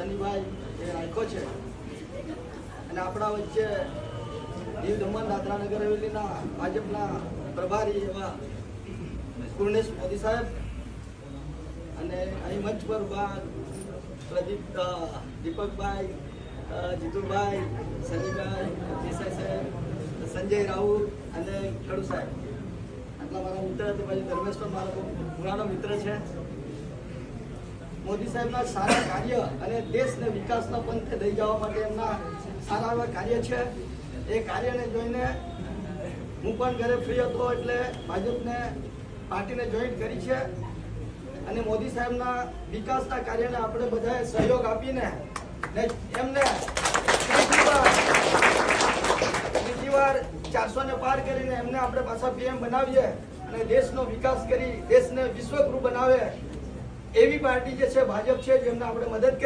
સનીભાઈ એ રાખ્યો છે અને આપણા વચ્ચે દીવ દમણ દાદરા નગર હવેલીના ભાજપના પ્રભારી એવા પૂર્ણેશ મોદી સાહેબ અને અહીં મંચ પર પ્રદીપ દીપકભાઈ જીતુભાઈ સનીભાઈ દેસાઈ સાહેબ સંજય રાહુલ અને ખેડુ સાહેબ આટલા મારા મિત્ર તે પછી ધર્મેશ પણ મારો પુરાણો મિત્ર છે. મોદી સાહેબના સારા કાર્ય અને દેશને વિકાસના પંથે લઈ જવા માટે એમના સારા એવા કાર્ય છે. એ કાર્યને જોઈને હું પણ ઘરે ફ્રી હતો એટલે ભાજપને પાર્ટીને જોઈન કરી છે અને મોદી સાહેબના વિકાસના કાર્યને આપણે બધાએ સહયોગ આપીને એમને ત્રીજી વાર 400 ને પાર કરીને એમને આપણે પાછા પીએમ બનાવીએ અને દેશનો વિકાસ કરી દેશને વિશ્વગુરુ બનાવે એવી પાર્ટી જે છે ભાજપ છે જેમને આપણે મદદ